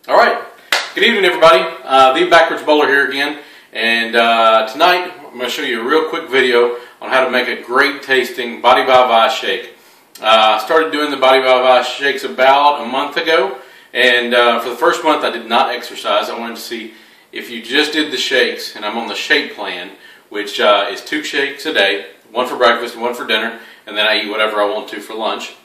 All right, good evening everybody. The Backwards Bowler here again, and tonight I'm going to show you a real quick video on how to make a great tasting body by vice shake. I started doing the body by vice shakes about a month ago, and for the first month I did not exercise. I wanted to see if you just did the shakes, and I'm on the shake plan, which is 2 shakes a day, one for breakfast and one for dinner, and then I eat whatever I want to for lunch.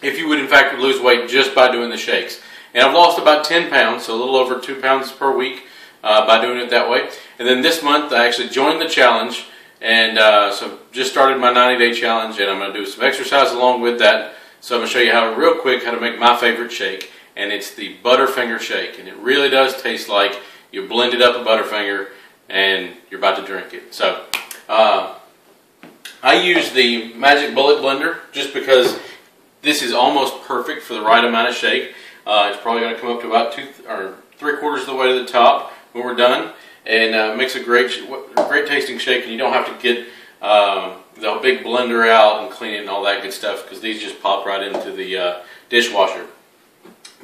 If you would in fact lose weight just by doing the shakes. And I've lost about 10 pounds, so a little over 2 pounds per week by doing it that way. And then this month I actually joined the challenge, and so just started my 90-day challenge, and I'm going to do some exercise along with that. So I'm going to show you real quick how to make my favorite shake, and it's the Butterfinger Shake. And it really does taste like you blended up a Butterfinger and you're about to drink it. So I use the Magic Bullet blender just because this is almost perfect for the right amount of shake. It's probably going to come up to about 2 or 3/4 of the way to the top when we're done, and makes a great tasting shake. And you don't have to get the big blender out and clean it and all that good stuff, because these just pop right into the dishwasher.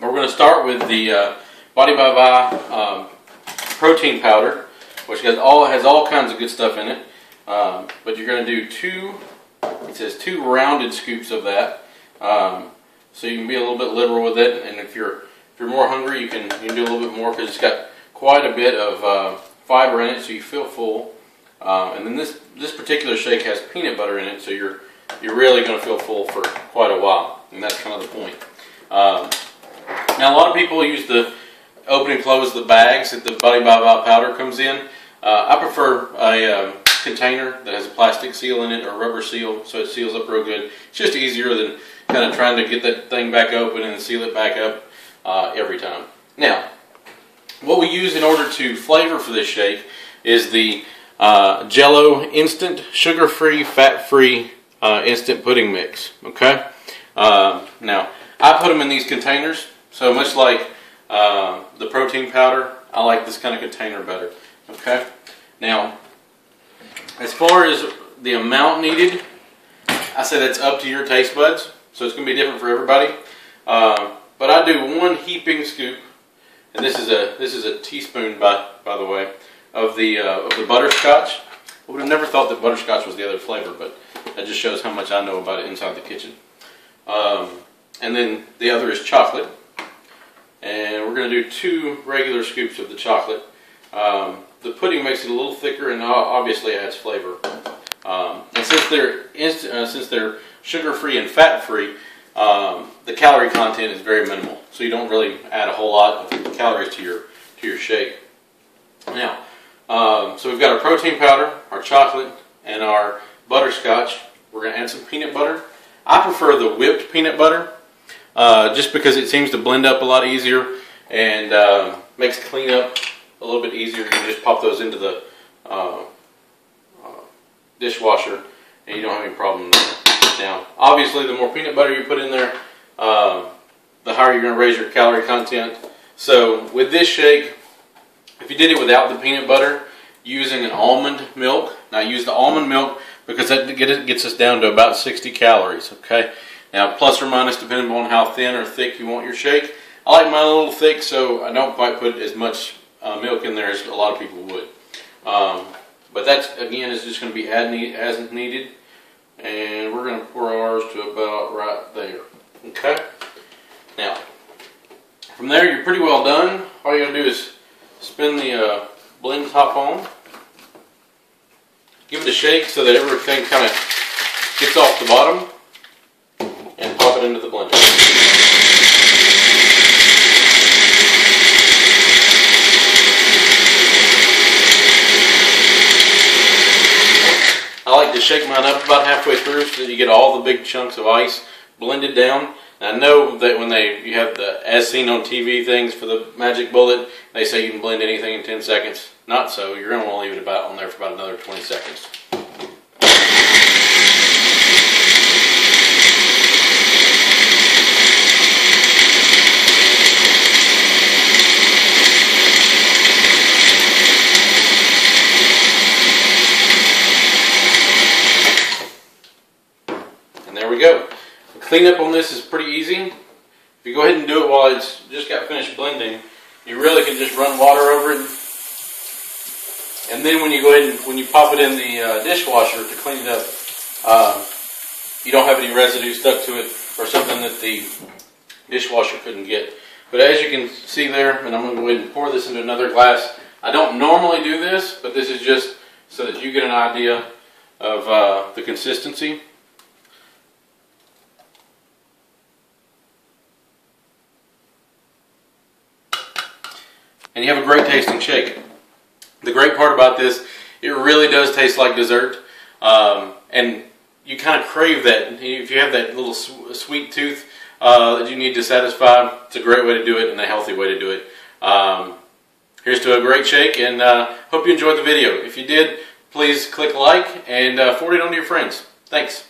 But we're going to start with the Body by Vi protein powder, which has all kinds of good stuff in it. But you're going to do it says 2 rounded scoops of that. So you can be a little bit liberal with it, and if you're more hungry, you can do a little bit more, because it's got quite a bit of fiber in it, so you feel full. And then this particular shake has peanut butter in it, so you're really going to feel full for quite a while, and that's kind of the point. Now a lot of people use the open and close the bags that the Body by Vi powder comes in. I prefer a container that has a plastic seal in it, or a rubber seal, so it seals up real good. It's just easier than kind of trying to get that thing back open and seal it back up every time. Now, what we use in order to flavor for this shake is the Jello Instant Sugar-Free, Fat-Free Instant Pudding Mix. Okay. Now, I put them in these containers, so much like the protein powder, I like this kind of container better. Okay. Now, as far as the amount needed, I say that's up to your taste buds. So it's going to be different for everybody, but I do 1 heaping scoop, and this is a teaspoon by the way, of the butterscotch. I would have never thought that butterscotch was the other flavor, but that just shows how much I know about it inside the kitchen. And then the other is chocolate, and we're going to do 2 regular scoops of the chocolate. The pudding makes it a little thicker, and obviously adds flavor. And since they're sugar-free and fat-free, the calorie content is very minimal, so you don't really add a whole lot of calories to your shake. Now, so we've got our protein powder, our chocolate, and our butterscotch. We're going to add some peanut butter. I prefer the whipped peanut butter, just because it seems to blend up a lot easier and makes cleanup a little bit easier. You can just pop those into the dishwasher, and you don't have any problem there. Now, obviously, the more peanut butter you put in there, the higher you're going to raise your calorie content. So, with this shake, if you did it without the peanut butter, using an almond milk. Now, use the almond milk because that gets us down to about 60 calories. Okay. Now, plus or minus, depending on how thin or thick you want your shake. I like mine a little thick, so I don't quite put as much milk in there as a lot of people would. But that, again, is just going to be as needed. And we're going to pour ours to about right there. Okay? Now, from there you're pretty well done. All you got to do is spin the blend top on. Give it a shake so that everything kind of gets off the bottom. And pop it into the blender. I like to shake mine up about halfway through so that you get all the big chunks of ice blended down. And I know that when you have the as seen on TV things for the Magic Bullet, they say you can blend anything in 10 seconds. Not so. You're going to want to leave it on there for about another 20 seconds. There we go. The cleanup on this is pretty easy. If you go ahead and do it while it's just got finished blending, You really can just run water over it. And then when you go ahead and when you pop it in the dishwasher to clean it up, you don't have any residue stuck to it or something that the dishwasher couldn't get. But as you can see there, and I'm going to go ahead and pour this into another glass. I don't normally do this, but this is just so that you get an idea of the consistency. And you have a great tasting shake. The great part about this, it really does taste like dessert, and you kind of crave that. If you have that little sweet tooth that you need to satisfy, it's a great way to do it and a healthy way to do it. Here's to a great shake, and hope you enjoyed the video. If you did, please click like and forward it on to your friends. Thanks.